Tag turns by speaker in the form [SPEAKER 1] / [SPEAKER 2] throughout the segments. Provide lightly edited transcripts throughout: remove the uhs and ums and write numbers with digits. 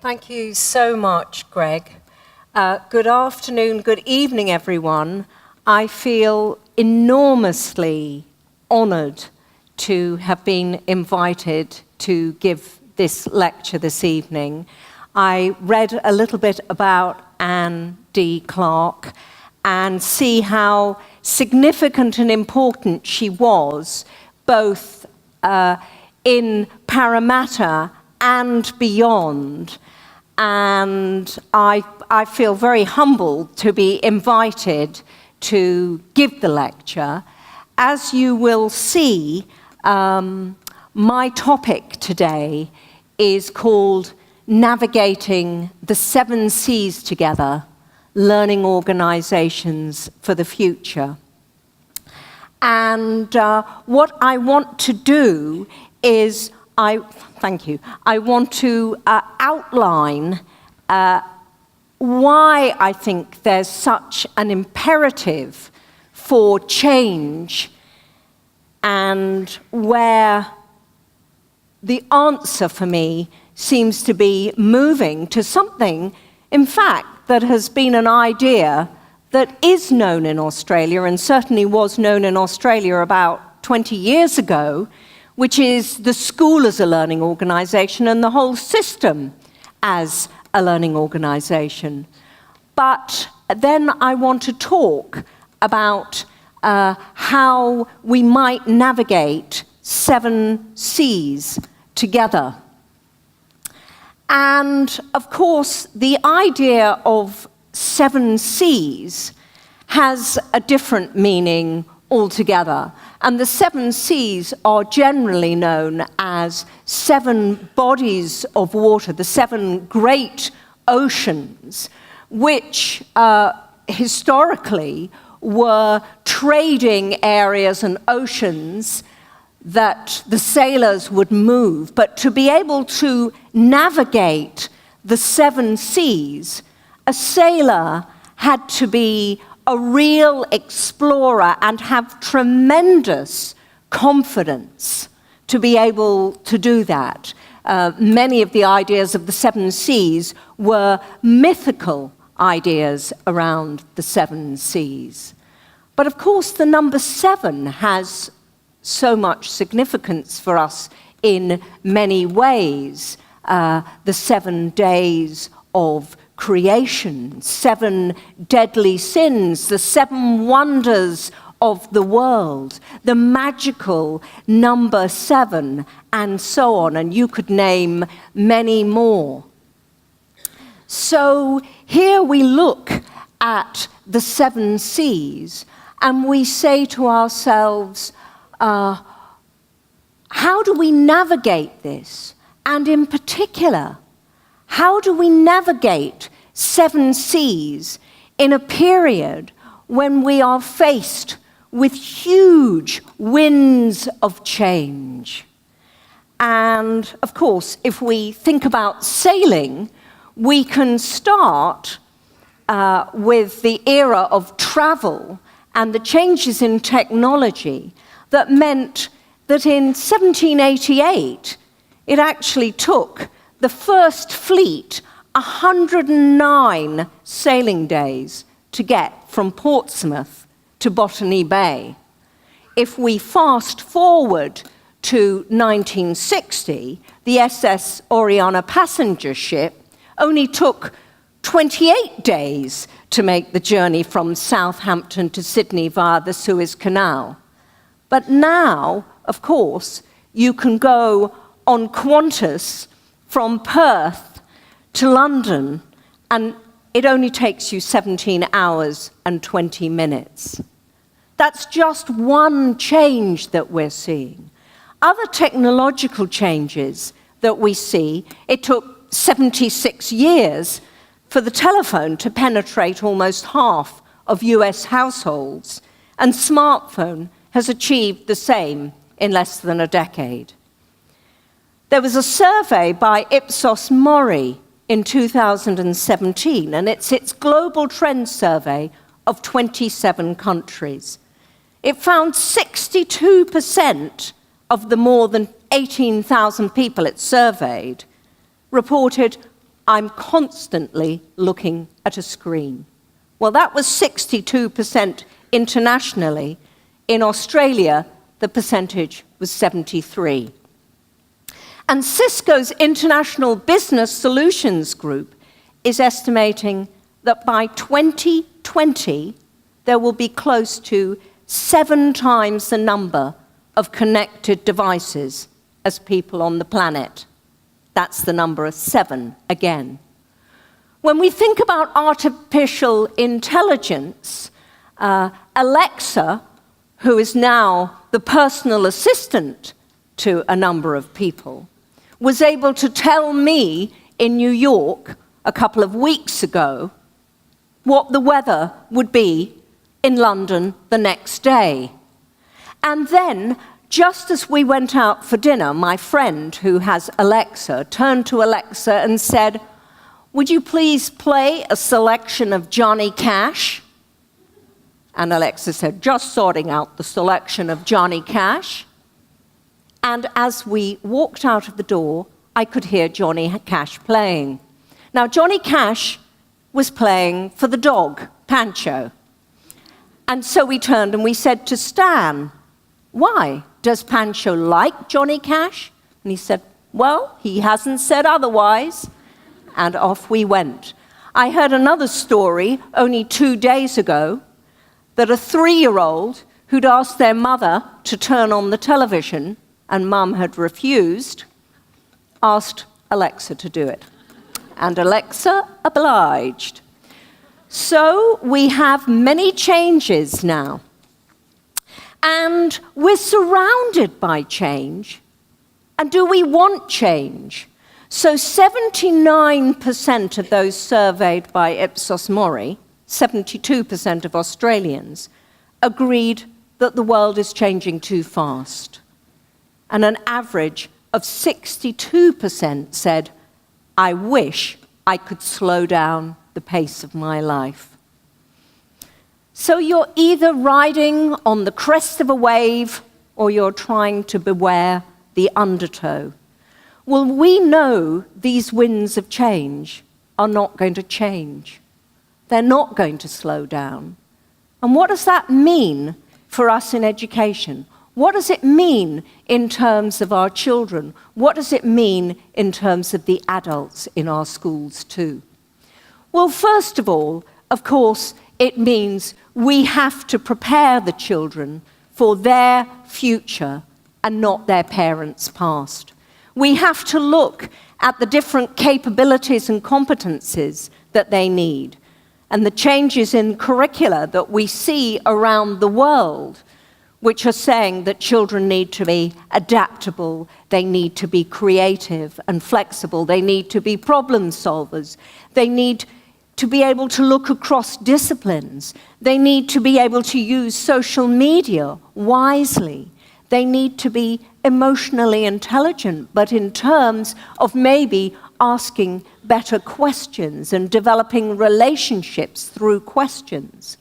[SPEAKER 1] Thank you so much, Greg. Good afternoon, good evening, everyone. I feel enormously honoured to have been invited to give this lecture this evening. I read a little bit about Anne D. Clark and see how significant and important she was, both in Parramatta and beyond. And I feel very humbled to be invited to give the lecture. As you will see, my topic today is called Navigating the 7 Cs Together, Learning Organizations for the Future. And what I want to do is I want to outline why I think there's such an imperative for change and where the answer for me seems to be moving to something, in fact, that has been an idea that is known in Australia and certainly was known in Australia about 20 years ago, which is the school as a learning organisation and the whole system as a learning organisation. But then I want to talk about how we might navigate 7 Cs together. And of course, the idea of 7 Cs has a different meaning altogether. And the 7 Cs are generally known as 7 bodies of water, the 7 great oceans, which historically were trading areas and oceans that the sailors would move. But to be able to navigate the 7 Cs, a sailor had to be a real explorer and have tremendous confidence to be able to do that. Many of the ideas of the 7 Cs were mythical ideas around the 7 Cs. But of course, the number 7 has so much significance for us in many ways. The 7 days of creation, 7 deadly sins, the 7 wonders of the world, the magical number 7, and so on, and you could name many more. So here we look at the 7 Cs, and we say to ourselves, how do we navigate this? And in particular, how do we navigate 7 Cs in a period when we are faced with huge winds of change? And of course, if we think about sailing, we can start with the era of travel and the changes in technology that meant that in 1788, it actually took the first fleet 109 sailing days to get from Portsmouth to Botany Bay. If we fast forward to 1960, the SS Oriana passenger ship only took 28 days to make the journey from Southampton to Sydney via the Suez Canal. But now, of course, you can go on Qantas from Perth to London, and it only takes you 17 hours and 20 minutes. That's just one change that we're seeing. Other technological changes that we see, it took 76 years for the telephone to penetrate almost half of US households, and smartphone has achieved the same in less than a decade. There was a survey by Ipsos Mori in 2017, and it's its global trend survey of 27 countries. It found 62% of the more than 18,000 people it surveyed reported I'm constantly looking at a screen. Well, that was 62% internationally. In Australia, the percentage was 73%. And Cisco's International Business Solutions Group is estimating that by 2020, there will be close to 7 times the number of connected devices as people on the planet. That's the number of 7 again. When we think about artificial intelligence, Alexa, who is now the personal assistant to a number of people, was able to tell me in New York a couple of weeks ago what the weather would be in London the next day. And then, just as we went out for dinner, my friend who has Alexa turned to Alexa and said, "Would you please play a selection of Johnny Cash?" And Alexa said, "Just sorting out the selection of Johnny Cash." And as we walked out of the door, I could hear Johnny Cash playing. Now, Johnny Cash was playing for the dog, Pancho. And so we turned and we said to Stan, "Why? Does Pancho like Johnny Cash?" And he said, "Well, he hasn't said otherwise." And off we went. I heard another story only 2 days ago that a 3-year-old who'd asked their mother to turn on the television and Mum had refused, asked Alexa to do it. And Alexa obliged. So we have many changes now. And we're surrounded by change. And do we want change? So 79% of those surveyed by Ipsos Mori, 72% of Australians, agreed that the world is changing too fast. And an average of 62% said, "I wish I could slow down the pace of my life." So you're either riding on the crest of a wave or you're trying to beware the undertow. Well, we know these winds of change are not going to change. They're not going to slow down. And what does that mean for us in education? What does it mean in terms of our children? What does it mean in terms of the adults in our schools too? Well, first of all, of course, it means we have to prepare the children for their future and not their parents' past. We have to look at the different capabilities and competencies that they need and the changes in curricula that we see around the world, which are saying that children need to be adaptable, they need to be creative and flexible, they need to be problem solvers, they need to be able to look across disciplines, they need to be able to use social media wisely, they need to be emotionally intelligent, but in terms of maybe asking better questions and developing relationships through questions.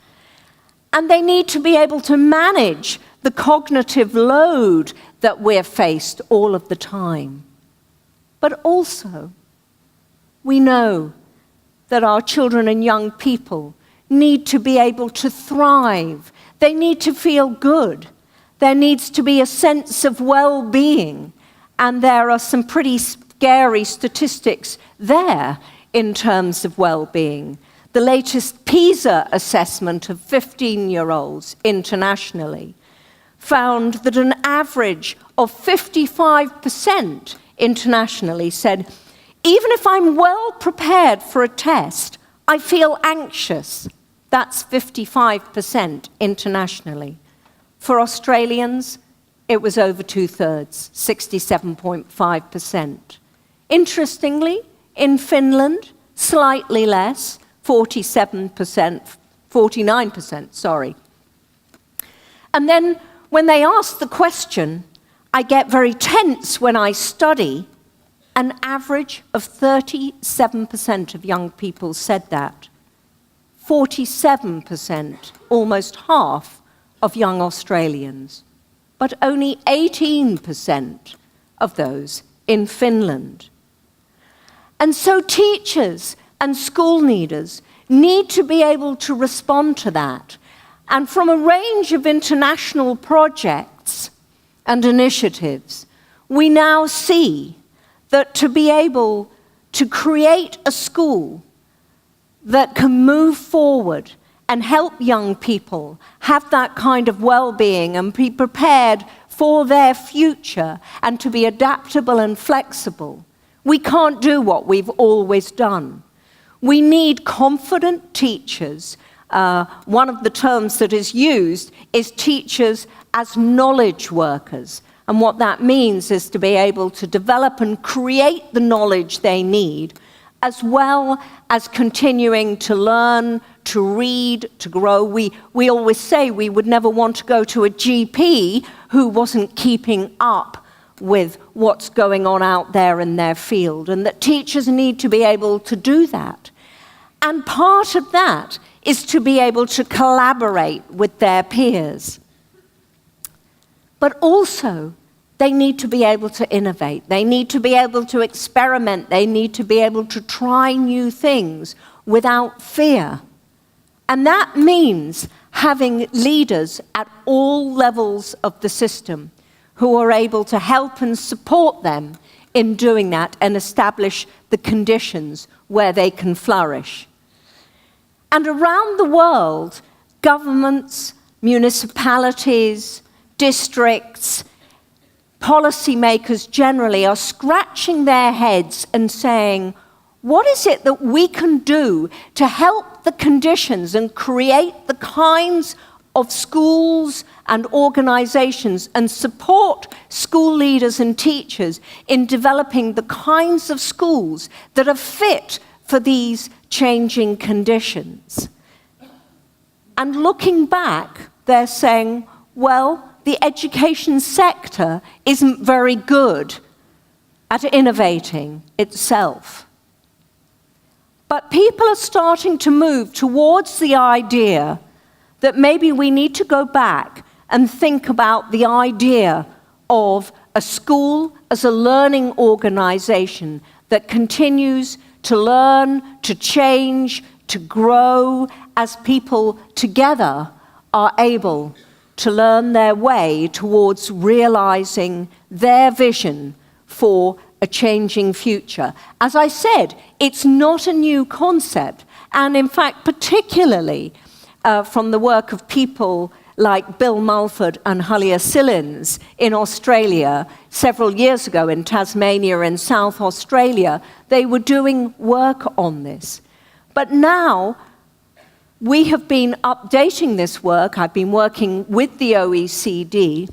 [SPEAKER 1] And they need to be able to manage the cognitive load that we're faced all of the time. But also, we know that our children and young people need to be able to thrive. They need to feel good. There needs to be a sense of well-being. And there are some pretty scary statistics there in terms of well-being. The latest PISA assessment of 15-year-olds internationally found that an average of 55% internationally said, "Even if I'm well prepared for a test, I feel anxious." That's 55% internationally. For Australians, it was over 2/3, 67.5%. Interestingly, in Finland, slightly less, 49%, sorry. And then when they ask the question, I get very tense when I study, an average of 37% of young people said that. 47%, almost half, of young Australians, but only 18% of those in Finland. And so teachers and school leaders need to be able to respond to that. And from a range of international projects and initiatives, we now see that to be able to create a school that can move forward and help young people have that kind of well-being and be prepared for their future and to be adaptable and flexible, we can't do what we've always done. We need confident teachers. One of the terms that is used is teachers as knowledge workers. And what that means is to be able to develop and create the knowledge they need, as well as continuing to learn, to read, to grow. We always say we would never want to go to a GP who wasn't keeping up with what's going on out there in their field, and that teachers need to be able to do that. And part of that is to be able to collaborate with their peers. But also, they need to be able to innovate. They need to be able to experiment. They need to be able to try new things without fear. And that means having leaders at all levels of the system who are able to help and support them in doing that and establish the conditions where they can flourish. And around the world, governments, municipalities, districts, policymakers generally are scratching their heads and saying, what is it that we can do to help the conditions and create the kinds of schools and organizations and support school leaders and teachers in developing the kinds of schools that are fit for these changing conditions? And looking back, they're saying, well, the education sector isn't very good at innovating itself. But people are starting to move towards the idea that maybe we need to go back and think about the idea of a school as a learning organization that continues to learn, to change, to grow as people together are able to learn their way towards realizing their vision for a changing future. As I said, it's not a new concept, and in fact, particularly from the work of people like Bill Mulford and Hullia Sillins in Australia several years ago in Tasmania and South Australia, they were doing work on this. But now, we have been updating this work. I've been working with the OECD.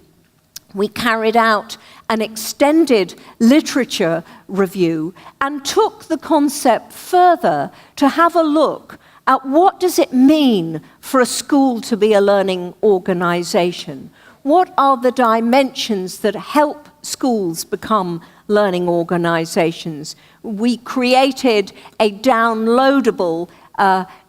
[SPEAKER 1] We carried out an extended literature review and took the concept further to have a look at what does it mean for a school to be a learning organization? What are the dimensions that help schools become learning organizations? We created a downloadable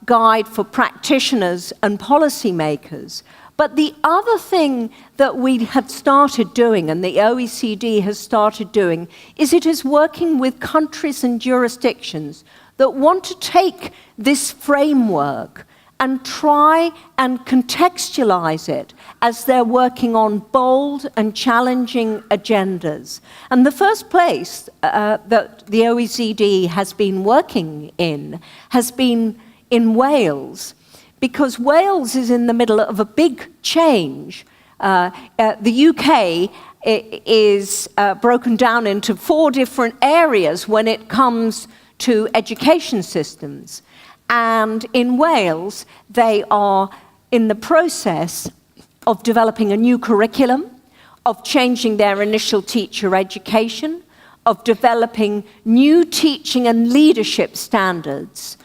[SPEAKER 1] guide for practitioners and policymakers. But the other thing that we have started doing, and the OECD has started doing, is it is working with countries and jurisdictions that want to take this framework and try and contextualize it as they're working on bold and challenging agendas. And the first place that the OECD has been working in has been in Wales, because Wales is in the middle of a big change. The UK is broken down into 4 different areas when it comes to education systems. And in Wales, they are in the process of developing a new curriculum, of changing their initial teacher education, of developing new teaching and leadership standards,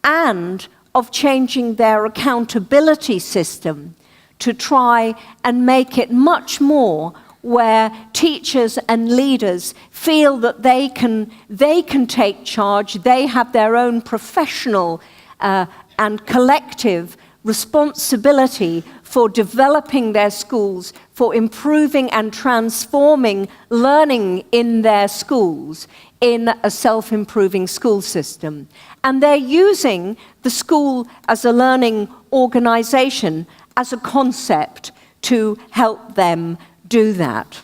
[SPEAKER 1] and of changing their accountability system to try and make it much more where teachers and leaders feel that they can take charge, they have their own professional and collective responsibility for developing their schools, for improving and transforming learning in their schools in a self-improving school system. And they're using the school as a learning organization, as a concept to help them do that.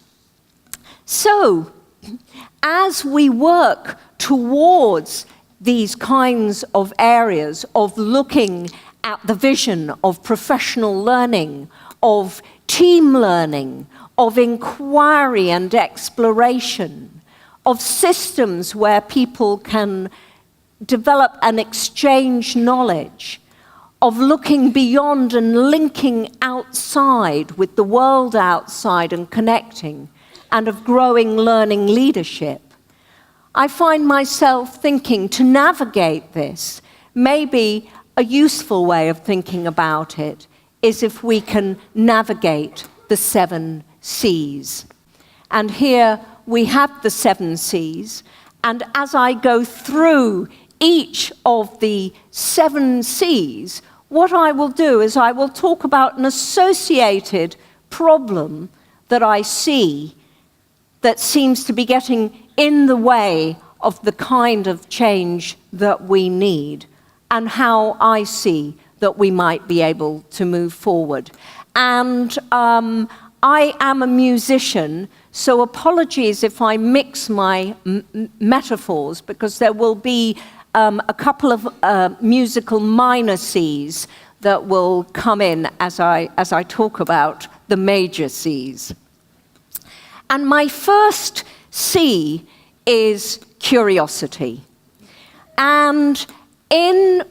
[SPEAKER 1] So, as we work towards these kinds of areas of looking at the vision of professional learning, of team learning, of inquiry and exploration, of systems where people can develop and exchange knowledge, of looking beyond and linking outside with the world outside and connecting, and of growing learning leadership. I find myself thinking to navigate this, maybe a useful way of thinking about it is if we can navigate the 7 C's. And here we have the 7 C's, and as I go through each of the 7 C's, what I will do is I will talk about an associated problem that I see that seems to be getting in the way of the kind of change that we need, and how I see that we might be able to move forward. And I am a musician, so apologies if I mix my metaphors, because there will be a couple of musical minor C's that will come in as I talk about the major C's. And my first C is curiosity. And in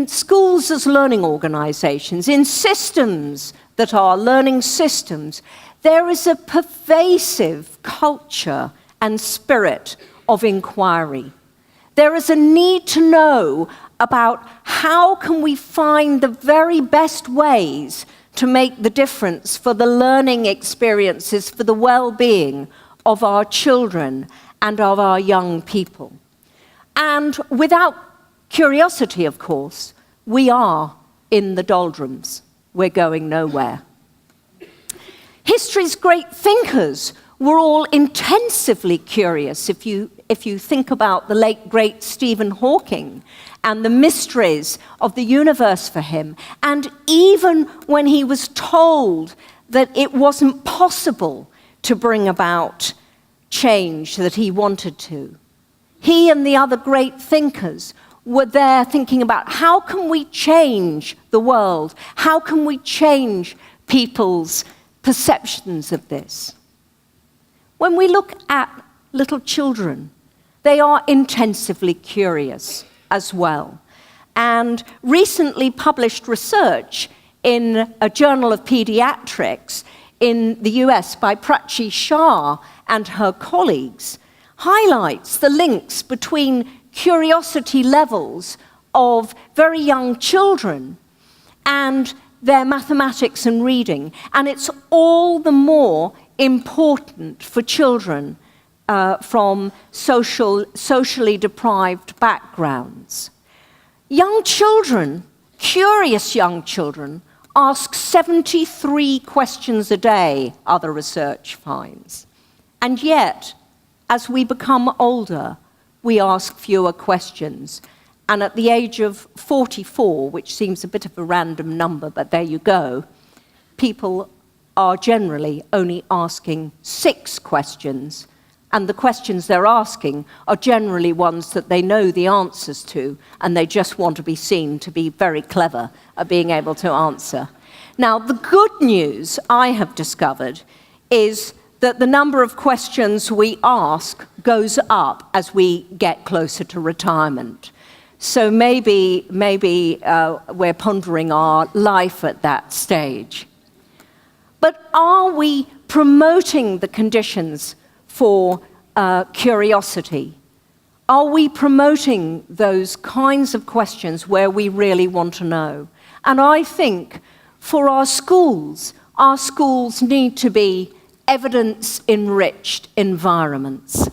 [SPEAKER 1] schools as learning organizations, in systems that are learning systems, there is a pervasive culture and spirit of inquiry. There is a need to know about how can we find the very best ways to make the difference for the learning experiences, for the well-being of our children and of our young people. And without curiosity, of course, we are in the doldrums. We're going nowhere. History's great thinkers were all intensively curious. If you think about the late, great Stephen Hawking and the mysteries of the universe for him, and even when he was told that it wasn't possible to bring about change that he wanted to, he and the other great thinkers were there thinking about how can we change the world? How can we change people's perceptions of this? When we look at little children, they are intensively curious as well. And recently published research in a journal of pediatrics in the US by Prachi Shah and her colleagues highlights the links between curiosity levels of very young children and their mathematics and reading. And it's all the more important for children from socially deprived backgrounds. Young children, curious young children, ask 73 questions a day, other research finds. And yet, as we become older, we ask fewer questions. And at the age of 44, which seems a bit of a random number, but there you go, people are generally only asking 6 questions, and the questions they're asking are generally ones that they know the answers to, and they just want to be seen to be very clever at being able to answer. Now, the good news I have discovered is that the number of questions we ask goes up as we get closer to retirement. So maybe we're pondering our life at that stage. But are we promoting the conditions for curiosity? Are we promoting those kinds of questions where we really want to know? And I think for our schools need to be evidence-enriched environments.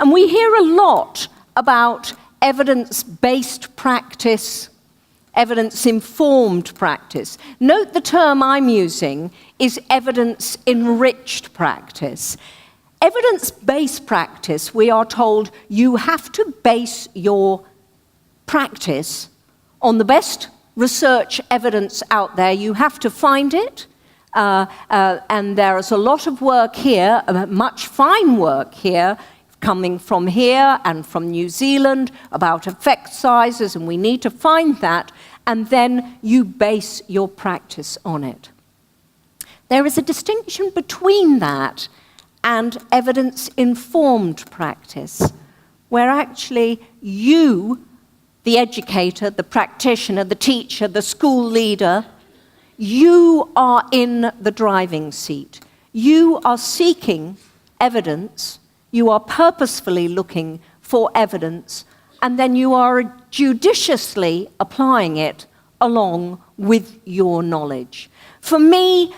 [SPEAKER 1] And we hear a lot about evidence-based practice, evidence-informed practice. Note the term I'm using is evidence-enriched practice. Evidence-based practice, we are told you have to base your practice on the best research evidence out there. You have to find it, and there is a lot of work here, much fine work here, coming from here and from New Zealand about effect sizes, and we need to find that, and then you base your practice on it. There is a distinction between that and evidence-informed practice, where actually you, the educator, the practitioner, the teacher, the school leader, you are in the driving seat. You are seeking evidence, you are purposefully looking for evidence, and then you are judiciously applying it along with your knowledge. For me,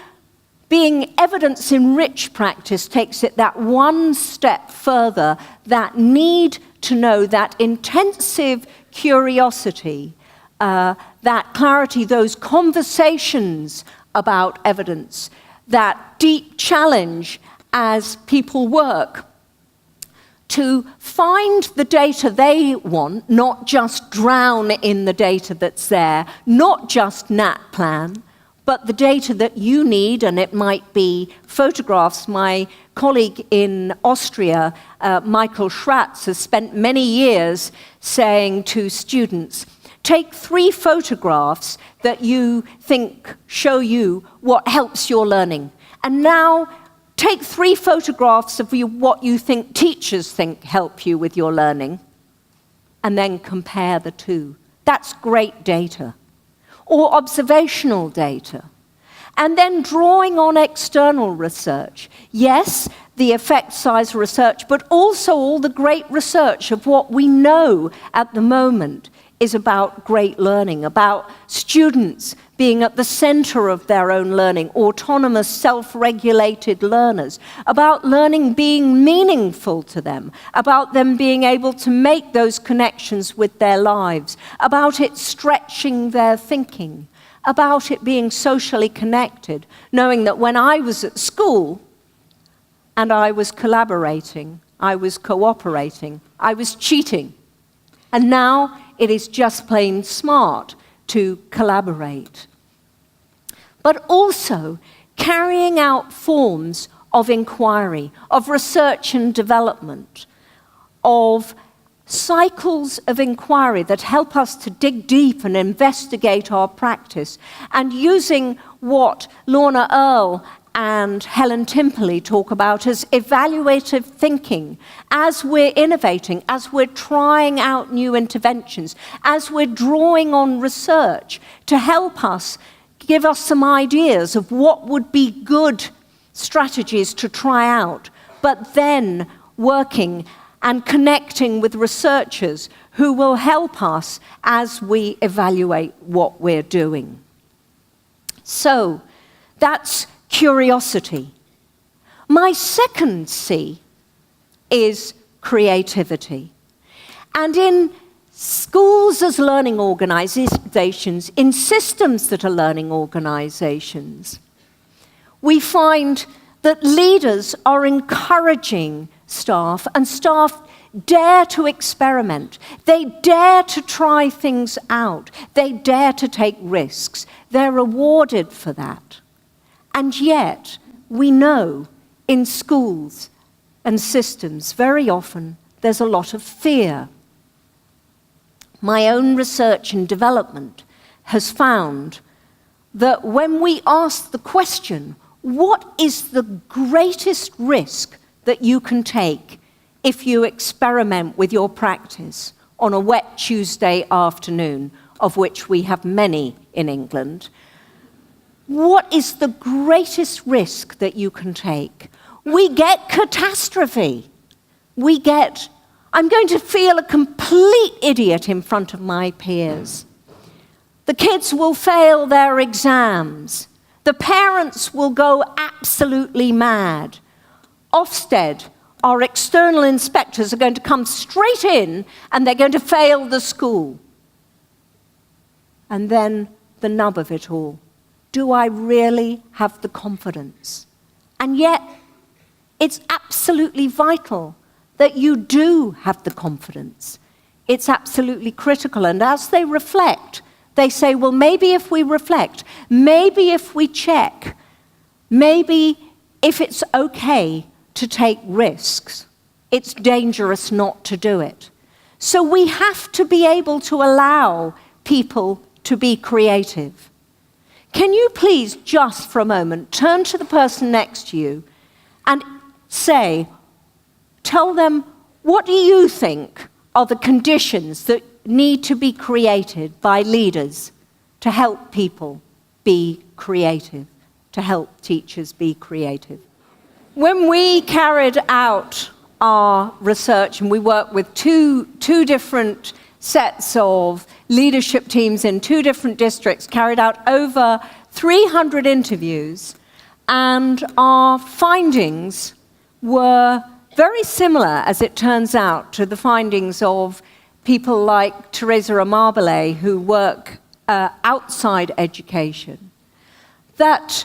[SPEAKER 1] being evidence-enriched practice takes it that one step further, that need to know, that intensive curiosity, that clarity, those conversations about evidence, that deep challenge as people work to find the data they want, not just drown in the data that's there, not just NatPlan, but the data that you need, and it might be photographs. My colleague in Austria, Michael Schratz, has spent many years saying to students, take 3 photographs that you think show you what helps your learning. And now take 3 photographs of what you think teachers think help you with your learning, and then compare the 2. That's great data. Or observational data. And then drawing on external research. Yes, the effect size research, but also all the great research of what we know at the moment is about great learning, about students being at the center of their own learning, autonomous, self-regulated learners, about learning being meaningful to them, about them being able to make those connections with their lives, about it stretching their thinking, about it being socially connected, knowing that when I was at school and I was collaborating, I was cooperating, I was cheating, and now it is just plain smart to collaborate. But also carrying out forms of inquiry, of research and development, of cycles of inquiry that help us to dig deep and investigate our practice, and using what Lorna Earle and Helen Timperley talk about as evaluative thinking, as we're innovating, as we're trying out new interventions, as we're drawing on research to help us, give us some ideas of what would be good strategies to try out, but then working and connecting with researchers who will help us as we evaluate what we're doing. So, that's curiosity. My second C is creativity. And in schools as learning organizations, in systems that are learning organizations, we find that leaders are encouraging staff, and staff dare to experiment. They dare to try things out. They dare to take risks. They're rewarded for that. And yet, we know in schools and systems, very often, there's a lot of fear. My own research and development has found that when we ask the question, what is the greatest risk that you can take if you experiment with your practice on a wet Tuesday afternoon, of which we have many in England? What is the greatest risk that you can take? We get catastrophe. We get, I'm going to feel a complete idiot in front of my peers. The kids will fail their exams. The parents will go absolutely mad. Ofsted, our external inspectors, are going to come straight in and they're going to fail the school. And then the nub of it all. Do I really have the confidence? And yet, it's absolutely vital that you do have the confidence. It's absolutely critical. And as they reflect, they say, well, maybe if we reflect, maybe if we check, maybe if it's okay to take risks, it's dangerous not to do it. So we have to be able to allow people to be creative. Can you please, just for a moment, turn to the person next to you and tell them, what do you think are the conditions that need to be created by leaders to help people be creative, to help teachers be creative? When we carried out our research, and we worked with two different sets of leadership teams in 2 different districts, carried out over 300 interviews, and our findings were very similar, as it turns out, to the findings of people like Teresa Amabile, who work outside education, that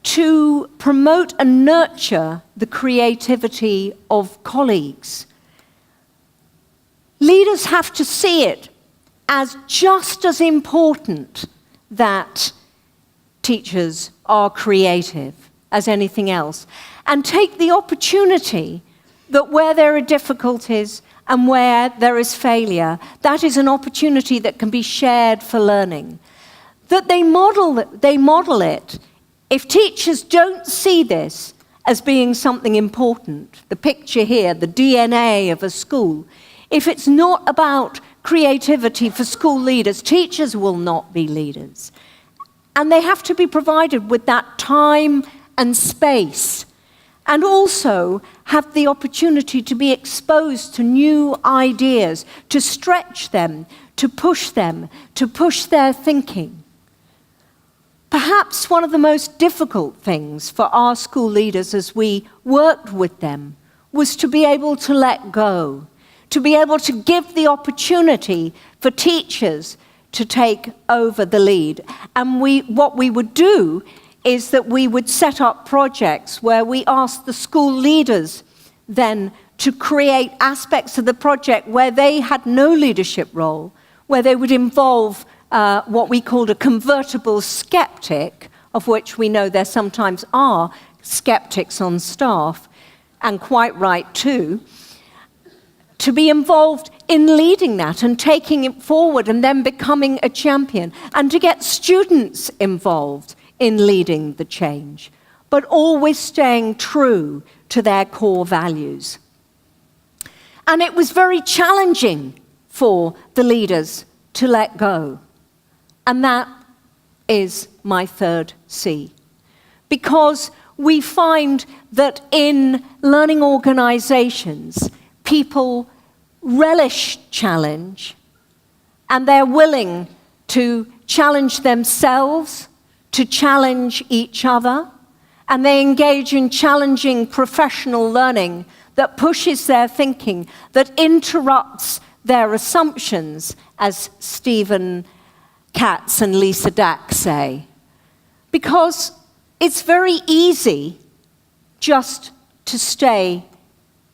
[SPEAKER 1] to promote and nurture the creativity of colleagues, leaders have to see it as just as important that teachers are creative as anything else, and take the opportunity that where there are difficulties and where there is failure, that is an opportunity that can be shared for learning. That they model it. If teachers don't see this as being something important, the picture here, the DNA of a school, if it's not about creativity for school leaders, teachers will not be leaders. And they have to be provided with that time and space, and also have the opportunity to be exposed to new ideas, to stretch them, to push their thinking. Perhaps one of the most difficult things for our school leaders as we worked with them was to be able to let go, to be able to give the opportunity for teachers to take over the lead. And what we would do is that we would set up projects where we asked the school leaders then to create aspects of the project where they had no leadership role, where they would involve what we called a convertible skeptic, of which we know there sometimes are skeptics on staff, and quite right too, to be involved in leading that and taking it forward and then becoming a champion, and to get students involved in leading the change, but always staying true to their core values. And it was very challenging for the leaders to let go. And that is my 3rd C. Because we find that in learning organizations, people relish challenge, and they're willing to challenge themselves, to challenge each other, and they engage in challenging professional learning that pushes their thinking, that interrupts their assumptions, as Stephen Katz and Lisa Dack say. Because it's very easy just to stay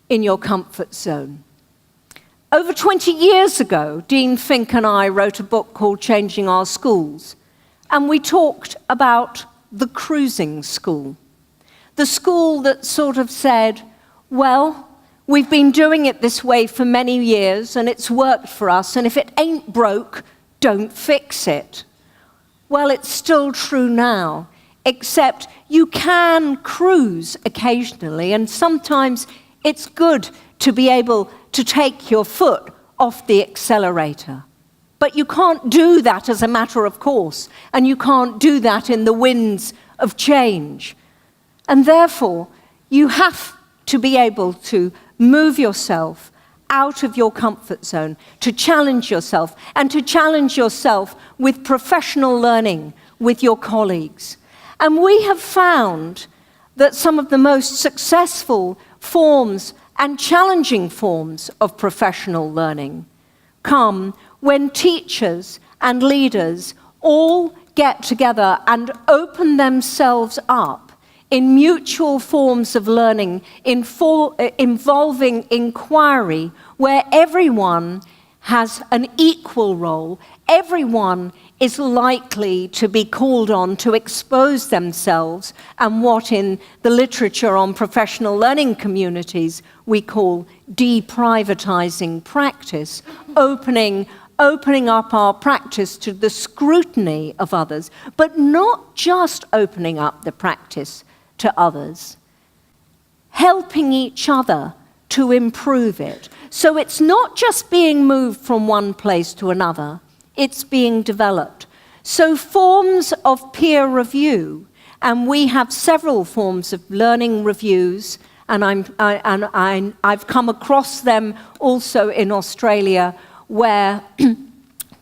[SPEAKER 1] in your comfort zone. Over 20 years ago, Dean Fink and I wrote a book called Changing Our Schools, and we talked about the cruising school. The school that sort of said, well, we've been doing it this way for many years, and it's worked for us, and if it ain't broke, don't fix it. Well, it's still true now, except you can cruise occasionally, and sometimes it's good to be able to take your foot off the accelerator. But you can't do that as a matter of course, and you can't do that in the winds of change. And therefore, you have to be able to move yourself out of your comfort zone, to challenge yourself, and to challenge yourself with professional learning with your colleagues. And we have found that some of the most successful forms and challenging forms of professional learning come when teachers and leaders all get together and open themselves up in mutual forms of learning, involving inquiry, where everyone has an equal role, everyone is likely to be called on to expose themselves and what in the literature on professional learning communities we call deprivatizing practice, opening up our practice to the scrutiny of others, but not just opening up the practice to others, helping each other to improve it. So it's not just being moved from one place to another, it's being developed. So forms of peer review, and we have several forms of learning reviews, and I've come across them also in Australia, where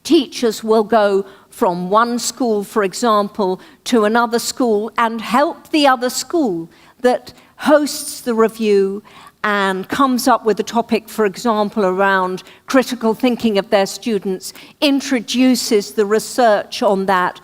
[SPEAKER 1] teachers will go from one school, for example, to another school and help the other school that hosts the review and comes up with a topic, for example, around critical thinking of their students, introduces the research on that,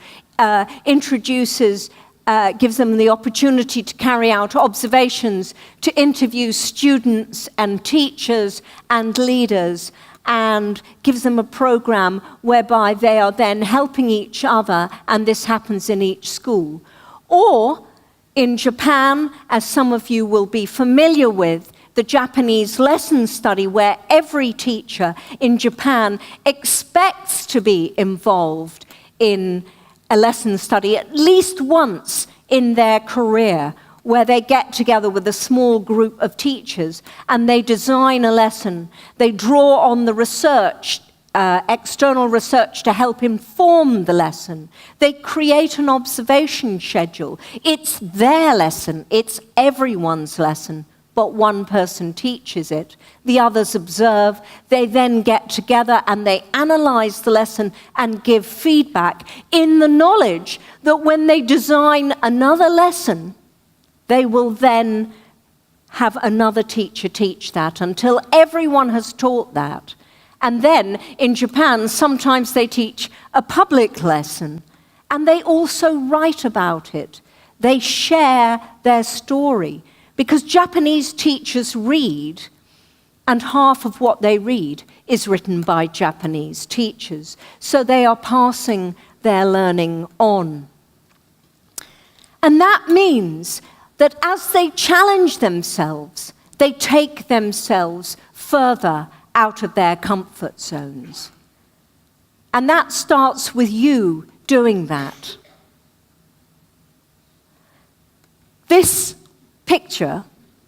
[SPEAKER 1] gives them the opportunity to carry out observations, to interview students and teachers and leaders, and gives them a program whereby they are then helping each other, and this happens in each school. Or in Japan, as some of you will be familiar with, the Japanese lesson study, where every teacher in Japan expects to be involved in a lesson study at least once in their career, where they get together with a small group of teachers and they design a lesson. They draw on the research, external research to help inform the lesson. They create an observation schedule. It's their lesson, it's everyone's lesson, but one person teaches it. The others observe. They then get together and they analyze the lesson and give feedback in the knowledge that when they design another lesson, they will then have another teacher teach that until everyone has taught that. And then in Japan, sometimes they teach a public lesson and they also write about it. They share their story because Japanese teachers read, and half of what they read is written by Japanese teachers. So they are passing their learning on. And that means that as they challenge themselves, they take themselves further out of their comfort zones. And that starts with you doing that. This picture,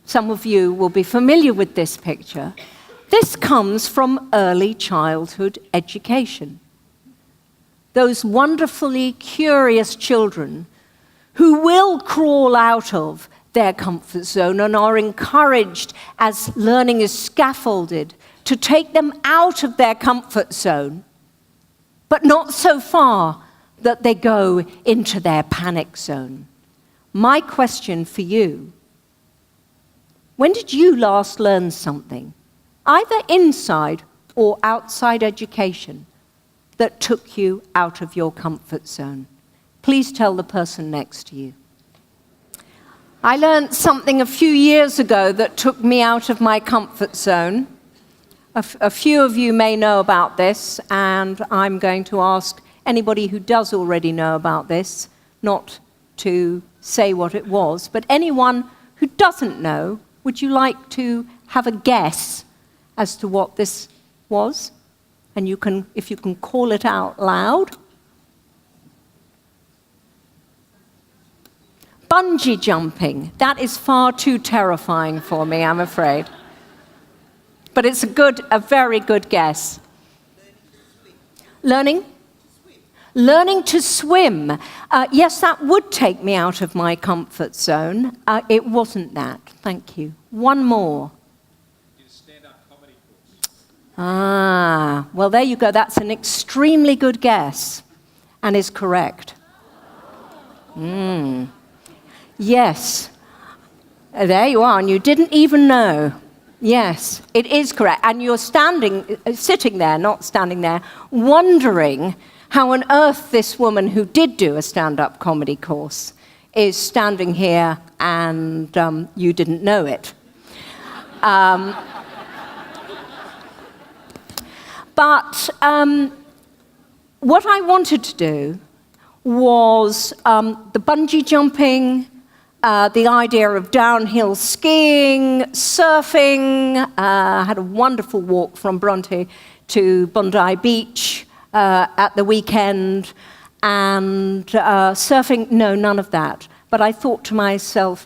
[SPEAKER 1] some of you will be familiar with this picture, this comes from early childhood education. Those wonderfully curious children who will crawl out of their comfort zone and are encouraged, as learning is scaffolded, to take them out of their comfort zone, but not so far that they go into their panic zone. My question for you: when did you last learn something, either inside or outside education, that took you out of your comfort zone? Please tell the person next to you. I learned something a few years ago that took me out of my comfort zone. A few of you may know about this, and I'm going to ask anybody who does already know about this not to say what it was, but anyone who doesn't know, would you like to have a guess as to what this was? And you can, if you can call it out loud. Bungee jumping. That is far too terrifying for me, I'm afraid. But it's a very good guess. Learning? Learning to swim. Yes, that would take me out of my comfort zone. It wasn't that. Thank you. One more.
[SPEAKER 2] Stand-up comedy course.
[SPEAKER 1] Well, there you go. That's an extremely good guess and is correct. Yes. There you are, and you didn't even know. Yes, it is correct. And you're sitting there, not standing there, wondering how on earth this woman who did do a stand-up comedy course is standing here and you didn't know it. But what I wanted to do was the bungee jumping, the idea of downhill skiing, surfing. I had a wonderful walk from Bronte to Bondi Beach at the weekend, and surfing, no, none of that. But I thought to myself,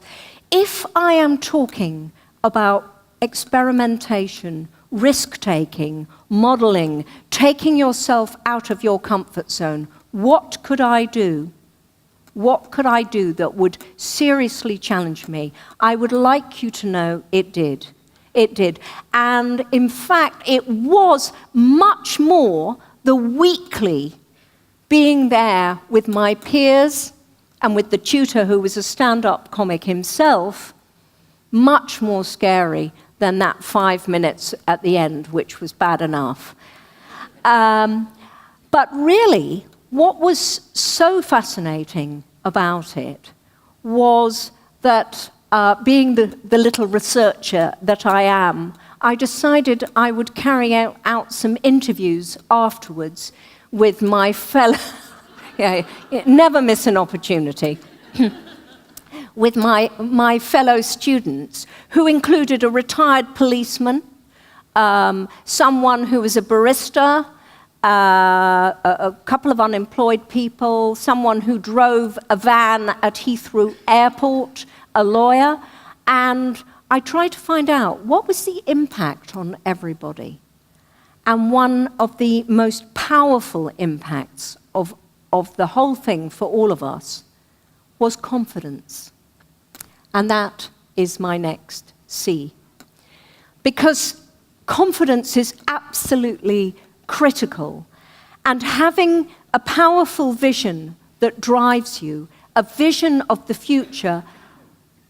[SPEAKER 1] if I am talking about experimentation, risk-taking, modeling, taking yourself out of your comfort zone, what could I do? What could I do that would seriously challenge me? I would like you to know it did. It did. And in fact, it was much more the weekly being there with my peers and with the tutor who was a stand-up comic himself, much more scary than that 5 minutes at the end, which was bad enough. But really, what was so fascinating about it was that, being the little researcher that I am, I decided I would carry out some interviews afterwards with my fellow, yeah, never miss an opportunity, with my fellow students, who included a retired policeman, someone who was a barista, a couple of unemployed people, someone who drove a van at Heathrow Airport, a lawyer, and I tried to find out what was the impact on everybody. And one of the most powerful impacts of the whole thing for all of us was confidence. And that is my next C. Because confidence is absolutely critical. And having a powerful vision that drives you, a vision of the future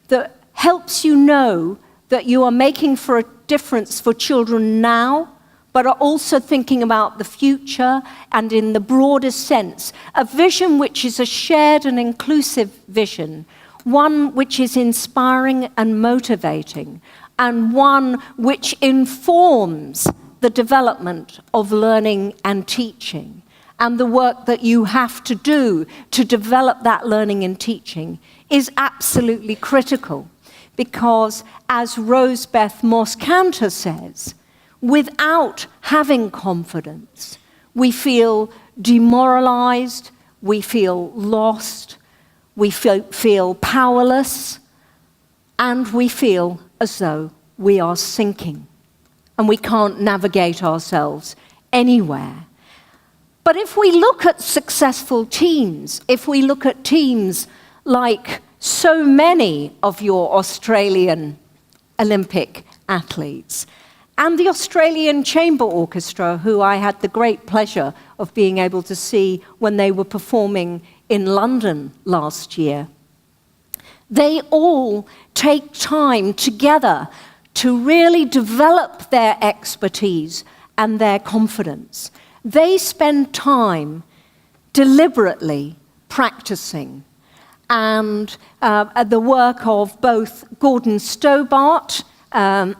[SPEAKER 1] that helps you know that you are making for a difference for children now, but are also thinking about the future and in the broadest sense, a vision which is a shared and inclusive vision, one which is inspiring and motivating, and one which informs the development of learning and teaching, and the work that you have to do to develop that learning and teaching is absolutely critical. Because, as Rosebeth Moss-Kanter says, without having confidence, we feel demoralized, we feel lost, we feel powerless, and we feel as though we are sinking and we can't navigate ourselves anywhere. But if we look at successful teams, if we look at teams like so many of your Australian Olympic athletes, and the Australian Chamber Orchestra, who I had the great pleasure of being able to see when they were performing in London last year, they all take time together to really develop their expertise and their confidence. They spend time deliberately practicing. And the work of both Gordon Stobart, an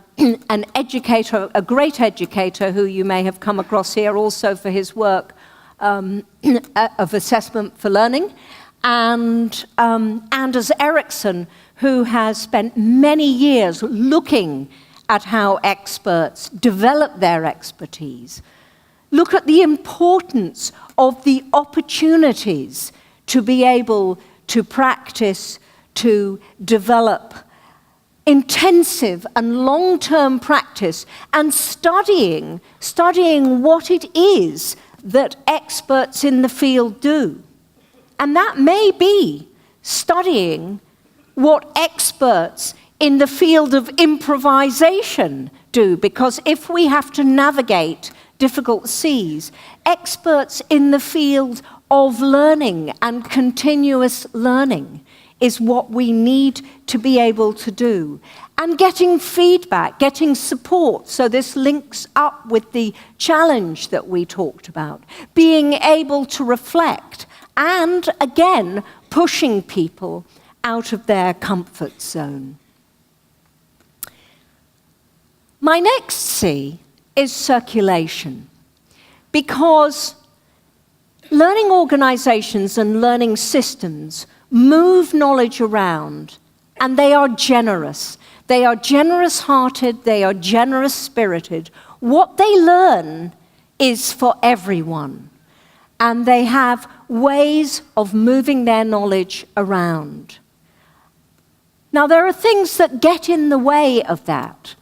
[SPEAKER 1] educator, a great educator who you may have come across here also for his work of assessment for learning, and Anders Ericsson, who has spent many years looking at how experts develop their expertise. Look at the importance of the opportunities to be able to practice, to develop intensive and long-term practice, and studying what it is that experts in the field do. And that may be studying what experts in the field of improvisation do, because if we have to navigate difficult seas, experts in the field of learning and continuous learning is what we need to be able to do. And getting feedback, getting support, so this links up with the challenge that we talked about. Being able to reflect, and again, pushing people out of their comfort zone. My next C is circulation, because learning organizations and learning systems move knowledge around, and they are generous. They are generous-hearted, they are generous-spirited. What they learn is for everyone, and they have ways of moving their knowledge around. Now, there are things that get in the way of that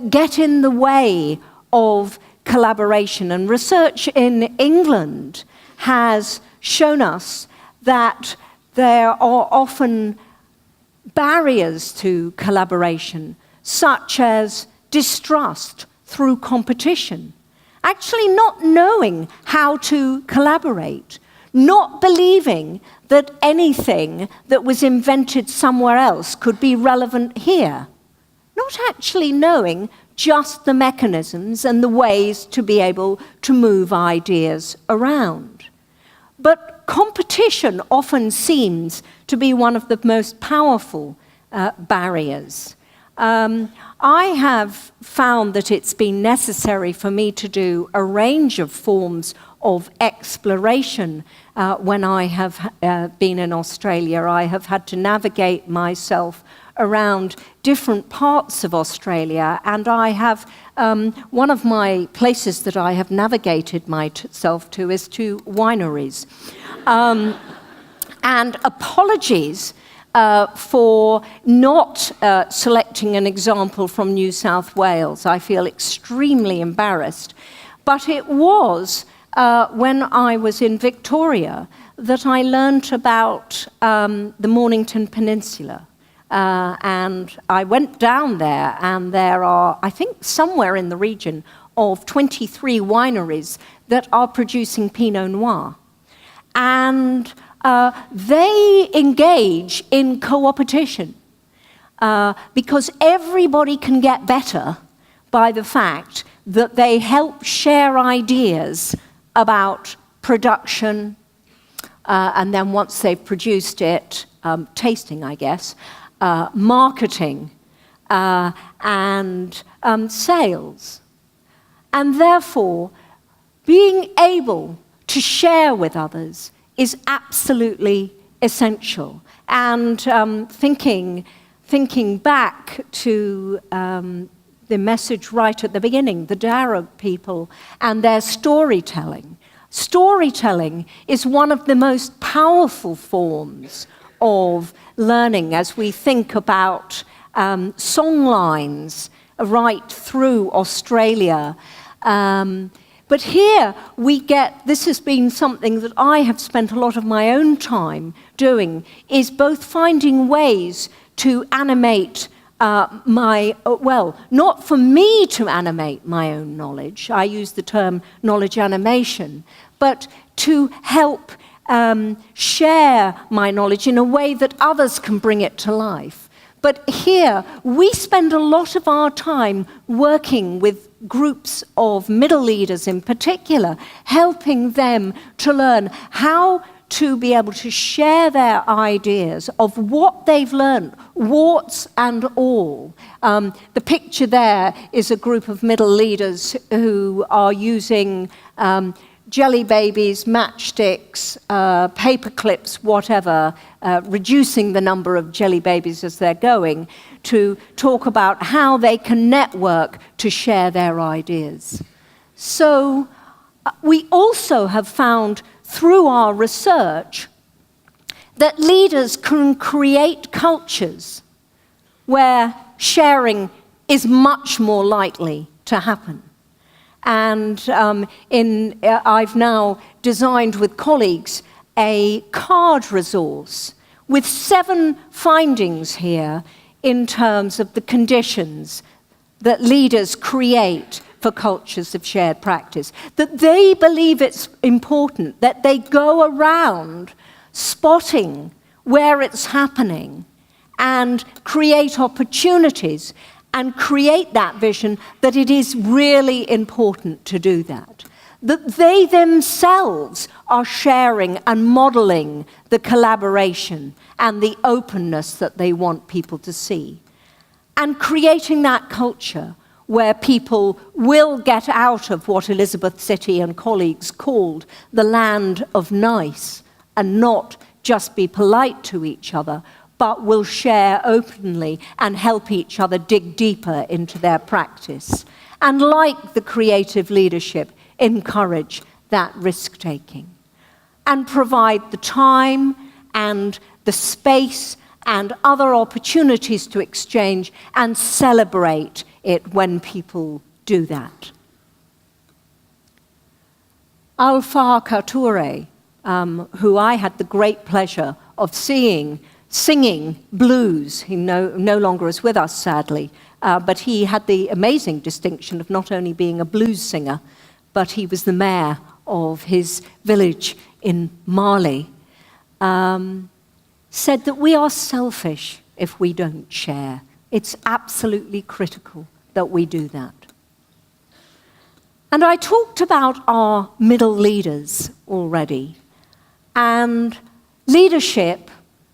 [SPEAKER 1] get in the way of collaboration, and research in England has shown us that there are often barriers to collaboration, such as distrust through competition, actually not knowing how to collaborate, not believing that anything that was invented somewhere else could be relevant here, not actually knowing just the mechanisms and the ways to be able to move ideas around. But competition often seems to be one of the most powerful barriers. I have found that it's been necessary for me to do a range of forms of exploration when I have been in Australia. I have had to navigate myself around different parts of Australia, and I have one of my places that I have navigated myself to is to wineries. And apologies for not selecting an example from New South Wales. I feel extremely embarrassed. But it was when I was in Victoria that I learnt about the Mornington Peninsula. And I went down there, and there are, I think, somewhere in the region of 23 wineries that are producing Pinot Noir. And they engage in co-opetition because everybody can get better by the fact that they help share ideas about production, and then once they've produced it, tasting, I guess, marketing, and sales. And therefore, being able to share with others is absolutely essential. And thinking back to the message right at the beginning, the Darug people and their storytelling. Storytelling is one of the most powerful forms of learning as we think about songlines right through Australia. But here we get, this has been something that I have spent a lot of my own time doing, is both finding ways to animate not for me to animate my own knowledge, I use the term knowledge animation, but to help share my knowledge in a way that others can bring it to life. But here, we spend a lot of our time working with groups of middle leaders in particular, helping them to learn how to be able to share their ideas of what they've learned, warts and all. The picture there is a group of middle leaders who are using jelly babies, matchsticks, paper clips, whatever, reducing the number of jelly babies as they're going, to talk about how they can network to share their ideas. So we also have found through our research that leaders can create cultures where sharing is much more likely to happen. And I've now designed with colleagues a card resource with 7 findings here in terms of the conditions that leaders create for cultures of shared practice, that they believe it's important, that they go around spotting where it's happening and create opportunities and create that vision that it is really important to do that. That they themselves are sharing and modeling the collaboration and the openness that they want people to see. And creating that culture where people will get out of what Elizabeth City and colleagues called the land of nice and not just be polite to each other, but will share openly and help each other dig deeper into their practice. And like the creative leadership, encourage that risk-taking. And provide the time and the space and other opportunities to exchange and celebrate it when people do that. Alpha Couture, who I had the great pleasure of seeing singing blues. He no longer is with us, sadly, but he had the amazing distinction of not only being a blues singer, but he was the mayor of his village in Mali, said that we are selfish if we don't share. It's absolutely critical that we do that. And I talked about our middle leaders already, and leadership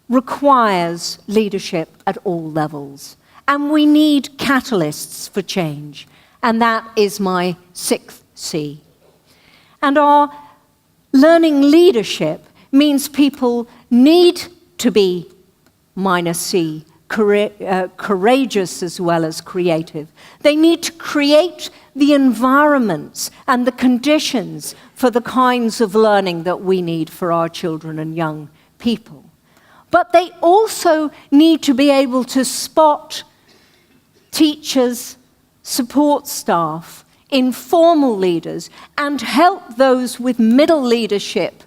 [SPEAKER 1] requires leadership at all levels. And we need catalysts for change. And that is my 6th C. And our learning leadership means people need to be -C, courageous as well as creative. They need to create the environments and the conditions for the kinds of learning that we need for our children and young people. But they also need to be able to spot teachers, support staff, informal leaders, and help those with middle leadership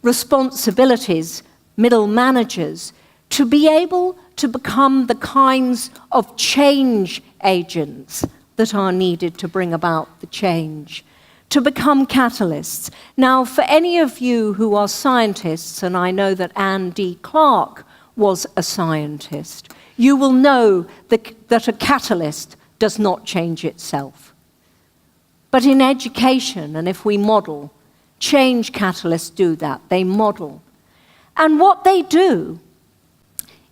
[SPEAKER 1] responsibilities, middle managers, to be able to become the kinds of change agents that are needed to bring about the change, to become catalysts. Now, for any of you who are scientists, and I know that Anne D. Clark was a scientist, you will know that a catalyst does not change itself. But in education, and if we model, change catalysts do that. They model. And what they do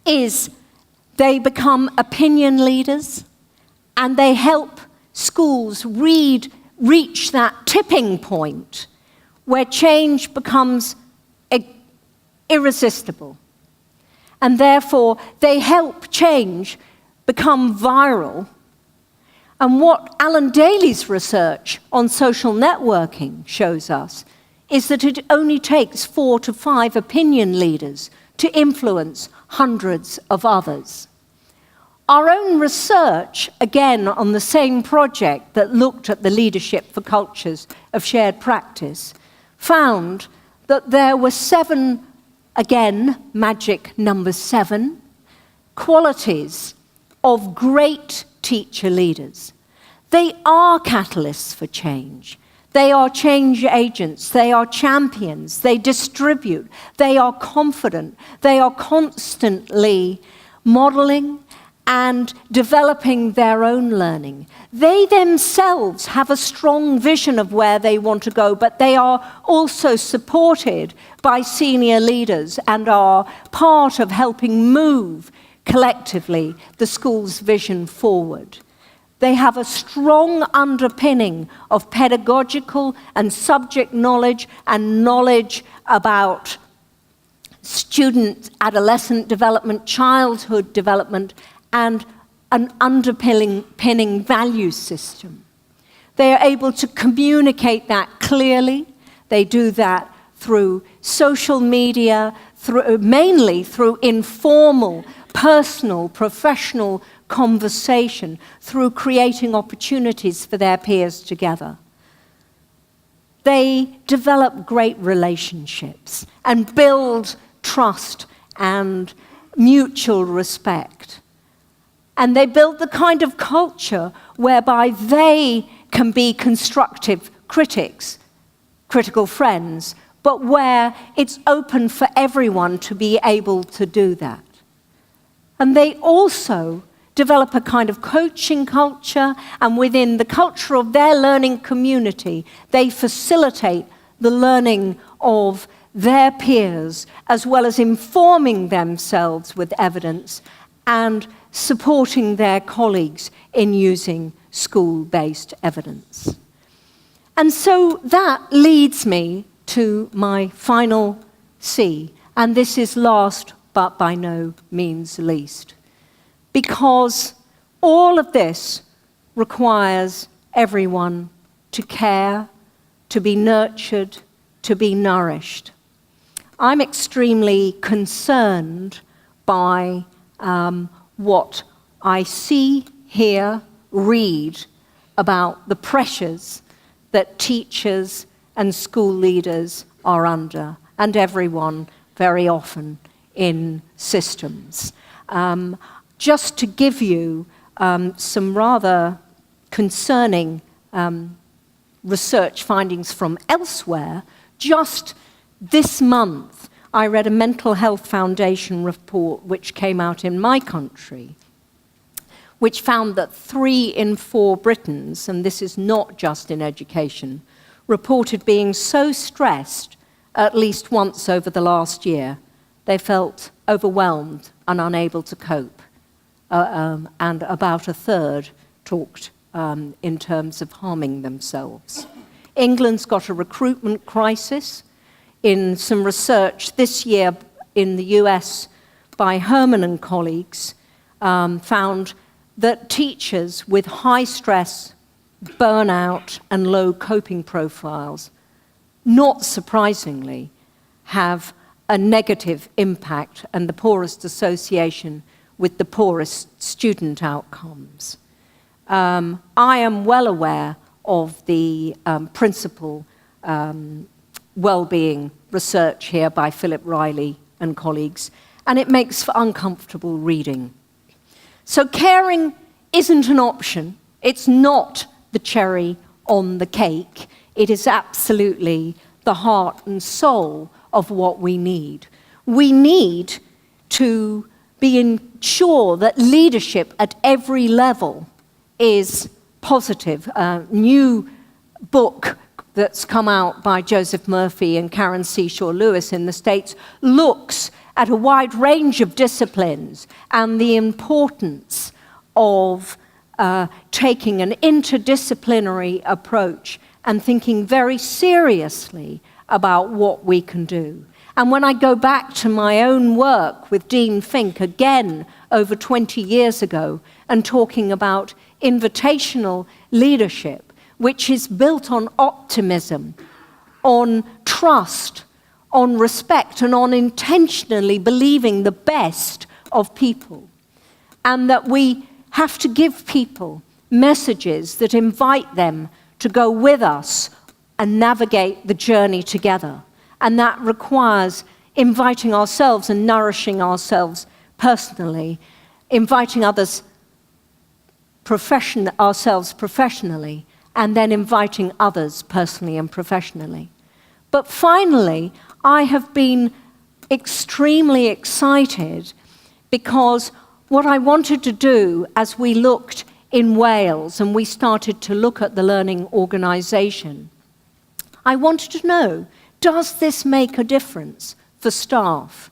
[SPEAKER 1] is they become opinion leaders, and they help schools reach that tipping point where change becomes irresistible. And therefore, they help change become viral. And what Alan Daly's research on social networking shows us is that it only takes 4 to 5 opinion leaders to influence hundreds of others. Our own research, again on the same project that looked at the leadership for cultures of shared practice, found that there were 7, again, magic number 7, qualities of great teacher leaders. They are catalysts for change. They are change agents. They are champions. They distribute. They are confident. They are constantly modeling and developing their own learning. They themselves have a strong vision of where they want to go, but they are also supported by senior leaders and are part of helping move collectively the school's vision forward. They have a strong underpinning of pedagogical and subject knowledge and knowledge about student, adolescent development, childhood development, and an underpinning value system. They are able to communicate that clearly. They do that through social media, mainly through informal, personal, professional conversation, through creating opportunities for their peers together. They develop great relationships and build trust and mutual respect. And they build the kind of culture whereby they can be constructive critics, critical friends, but where it's open for everyone to be able to do that. And they also develop a kind of coaching culture, and within the culture of their learning community, they facilitate the learning of their peers, as well as informing themselves with evidence and supporting their colleagues in using school-based evidence. And so that leads me to my final C, and this is last but by no means least, because all of this requires everyone to care, to be nurtured, to be nourished. I'm extremely concerned by what I see, hear, read about the pressures that teachers and school leaders are under, and everyone very often in systems. Just to give you some rather concerning research findings from elsewhere, just this month I read a Mental Health Foundation report which came out in my country, which found that 3 in 4 Britons, and this is not just in education, reported being so stressed at least once over the last year they felt overwhelmed and unable to cope. And about a third talked in terms of harming themselves. England's got a recruitment crisis. In some research this year in the US by Herman and colleagues, found that teachers with high stress, burnout, and low coping profiles, not surprisingly, have a negative impact and the poorest association with the poorest student outcomes. I am well aware of the principal well-being research here by Philip Riley and colleagues, and it makes for uncomfortable reading. So caring isn't an option. It's not the cherry on the cake. It is absolutely the heart and soul of what we need. We need to be ensure that leadership at every level is positive. A new book that's come out by Joseph Murphy and Karen Seashaw Lewis in the States looks at a wide range of disciplines and the importance of taking an interdisciplinary approach and thinking very seriously about what we can do. And when I go back to my own work with Dean Fink, again over 20 years ago, and talking about invitational leadership, which is built on optimism, on trust, on respect, and on intentionally believing the best of people. And that we have to give people messages that invite them to go with us and navigate the journey together. And that requires inviting ourselves and nourishing ourselves personally, inviting others ourselves professionally, and then inviting others personally and professionally. But finally, I have been extremely excited because what I wanted to do as we looked in Wales and we started to look at the learning organisation, I wanted to know, does this make a difference for staff?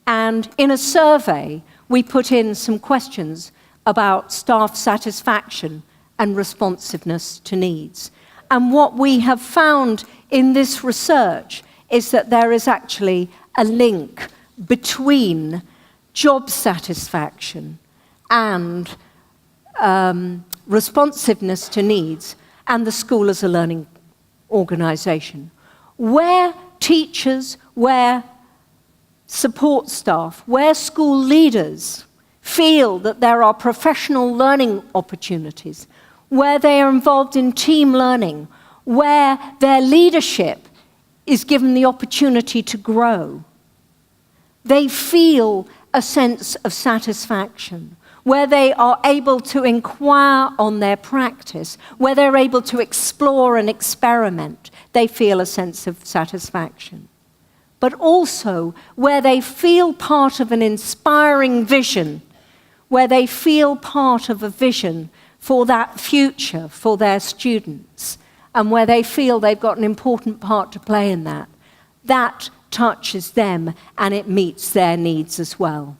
[SPEAKER 1] And in a survey, we put in some questions about staff satisfaction and responsiveness to needs. And what we have found in this research is that there is actually a link between job satisfaction and responsiveness to needs and the school as a learning organisation. Where teachers, where support staff, where school leaders feel that there are professional learning opportunities, where they are involved in team learning, where their leadership is given the opportunity to grow, they feel a sense of satisfaction, where they are able to inquire on their practice, where they're able to explore and experiment, they feel a sense of satisfaction. but also where they feel part of an inspiring vision, where they feel part of a vision for that future for their students, and where they feel they've got an important part to play in that. That touches them and it meets their needs as well.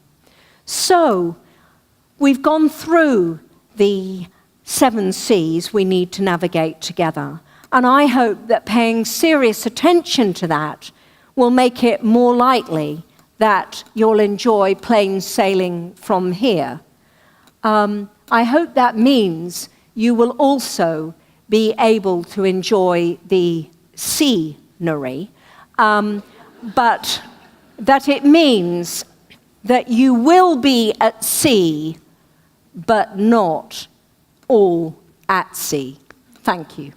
[SPEAKER 1] So, we've gone through the 7 C's we need to navigate together. And I hope that paying serious attention to that will make it more likely that you'll enjoy plain sailing from here. I hope that means you will also be able to enjoy the scenery, but that it means that you will be at sea, but not all at sea. Thank you.